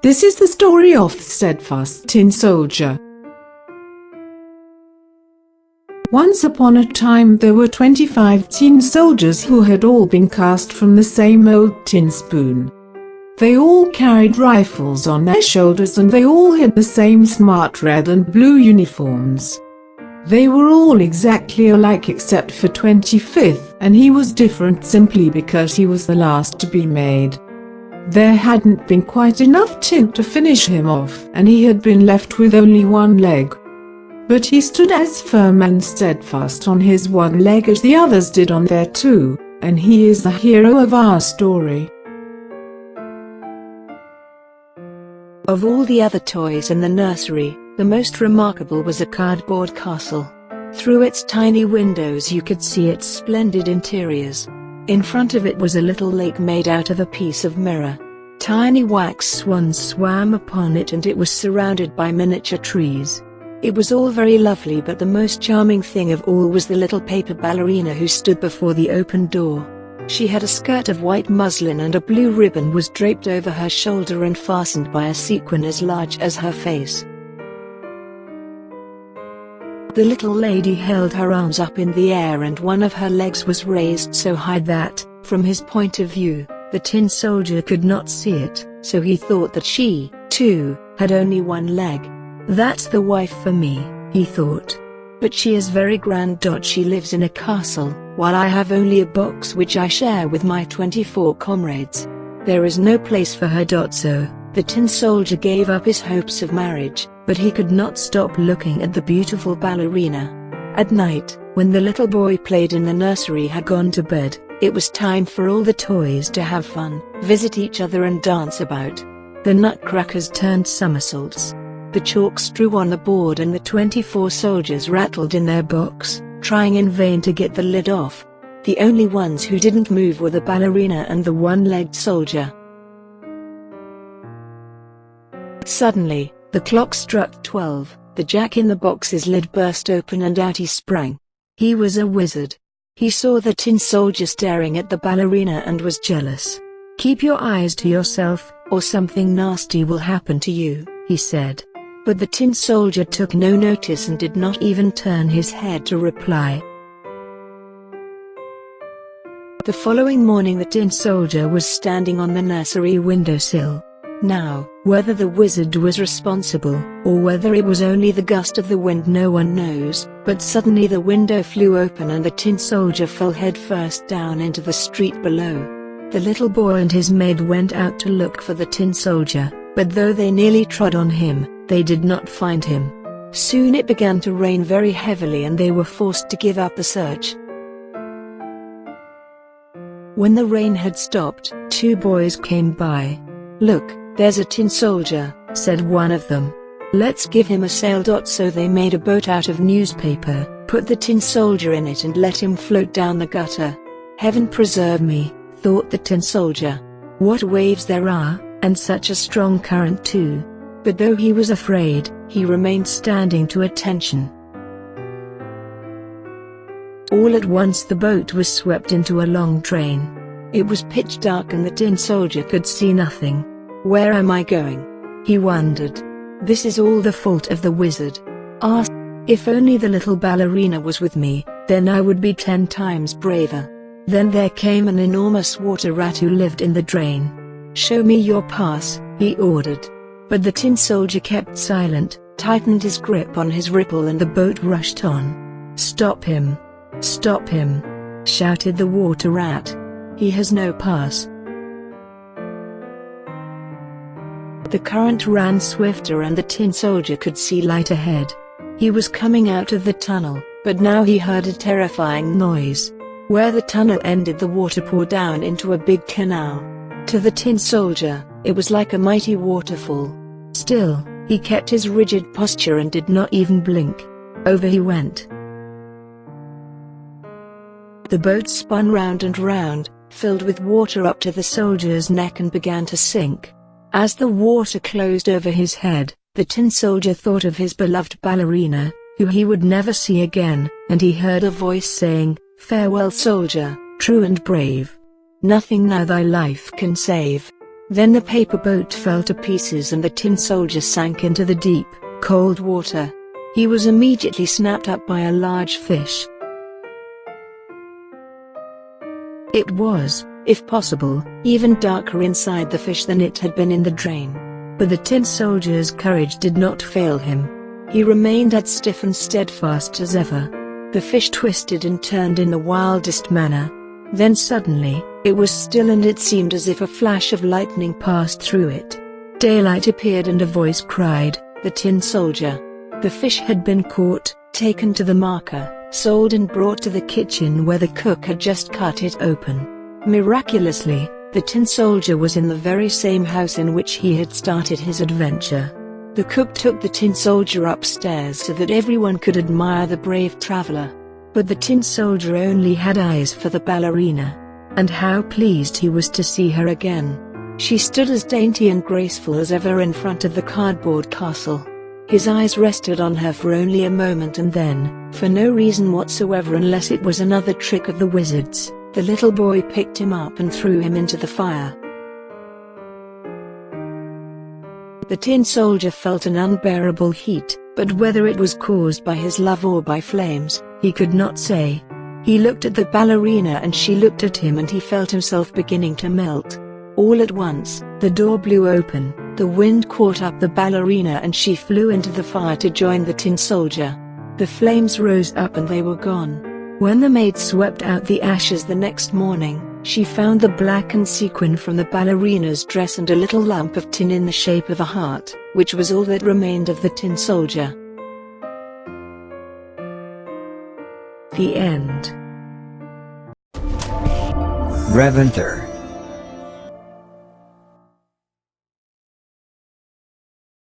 This is the story of the Steadfast Tin Soldier. Once upon a time there were 25 tin soldiers who had all been cast from the same old tin spoon. They all carried rifles on their shoulders and they all had the same smart red and blue uniforms. They were all exactly alike except for 25th, and he was different simply because he was the last to be made. There hadn't been quite enough tin to finish him off, and he had been left with only one leg. But he stood as firm and steadfast on his one leg as the others did on their two, and he is the hero of our story. Of all the other toys in the nursery, the most remarkable was a cardboard castle. Through its tiny windows you could see its splendid interiors. In front of it was a little lake made out of a piece of mirror. Tiny wax swans swam upon it and it was surrounded by miniature trees. It was all very lovely, but the most charming thing of all was the little paper ballerina who stood before the open door. She had a skirt of white muslin and a blue ribbon was draped over her shoulder and fastened by a sequin as large as her face. The little lady held her arms up in the air and one of her legs was raised so high that, from his point of view, the tin soldier could not see it, so he thought that she, too, had only one leg. That's the wife for me, he thought. But she is very grand. She lives in a castle, while I have only a box which I share with my 24 comrades. There is no place for her. So, the tin soldier gave up his hopes of marriage, but he could not stop looking at the beautiful ballerina. At night, when the little boy played in the nursery had gone to bed, it was time for all the toys to have fun, visit each other and dance about. The nutcrackers turned somersaults. The chalk strew on the board and the 24 soldiers rattled in their box, trying in vain to get the lid off. The only ones who didn't move were the ballerina and the one-legged soldier. Suddenly, the clock struck 12, the jack in the box's lid burst open and out he sprang. He was a wizard. He saw the tin soldier staring at the ballerina and was jealous. "Keep your eyes to yourself, or something nasty will happen to you," he said. But the tin soldier took no notice and did not even turn his head to reply. The following morning the tin soldier was standing on the nursery windowsill. Now, whether the wizard was responsible, or whether it was only the gust of the wind, no one knows, but suddenly the window flew open and the tin soldier fell headfirst down into the street below. The little boy and his maid went out to look for the tin soldier, but though they nearly trod on him, they did not find him. Soon it began to rain very heavily and they were forced to give up the search. When the rain had stopped, two boys came by. "Look, there's a tin soldier," said one of them. "Let's give him a sail." So they made a boat out of newspaper, put the tin soldier in it and let him float down the gutter. "Heaven preserve me," thought the tin soldier. "What waves there are, and such a strong current too." But though he was afraid, he remained standing to attention. All at once the boat was swept into a long drain. It was pitch dark and the tin soldier could see nothing. "Where am I going?" he wondered. "This is all the fault of the wizard. Ah, if only the little ballerina was with me, then I would be 10 times braver." Then there came an enormous water rat who lived in the drain. "Show me your pass," he ordered. But the tin soldier kept silent, tightened his grip on his ripple and the boat rushed on. "Stop him! Stop him!" shouted the water rat. "He has no pass." The current ran swifter and the tin soldier could see light ahead. He was coming out of the tunnel, but now he heard a terrifying noise. Where the tunnel ended, the water poured down into a big canal. To the tin soldier, it was like a mighty waterfall. Still, he kept his rigid posture and did not even blink. Over he went. The boat spun round and round, filled with water up to the soldier's neck and began to sink. As the water closed over his head, the tin soldier thought of his beloved ballerina, who he would never see again, and he heard a voice saying, "Farewell soldier, true and brave. Nothing now thy life can save." Then the paper boat fell to pieces and the tin soldier sank into the deep, cold water. He was immediately snapped up by a large fish. It was, if possible, even darker inside the fish than it had been in the drain. But the tin soldier's courage did not fail him. He remained as stiff and steadfast as ever. The fish twisted and turned in the wildest manner. Then suddenly, it was still and it seemed as if a flash of lightning passed through it. Daylight appeared and a voice cried, "The tin soldier." The fish had been caught, taken to the marker, sold and brought to the kitchen where the cook had just cut it open. Miraculously, the tin soldier was in the very same house in which he had started his adventure. The cook took the tin soldier upstairs so that everyone could admire the brave traveler. But the tin soldier only had eyes for the ballerina. And how pleased he was to see her again. She stood as dainty and graceful as ever in front of the cardboard castle. His eyes rested on her for only a moment and then, for no reason whatsoever unless it was another trick of the wizards, the little boy picked him up and threw him into the fire. The tin soldier felt an unbearable heat, but whether it was caused by his love or by flames, he could not say. He looked at the ballerina and she looked at him and he felt himself beginning to melt. All at once, the door blew open, the wind caught up the ballerina and she flew into the fire to join the tin soldier. The flames rose up and they were gone. When the maid swept out the ashes the next morning, she found the blackened sequin from the ballerina's dress and a little lump of tin in the shape of a heart, which was all that remained of the tin soldier. The end. Reyventhor.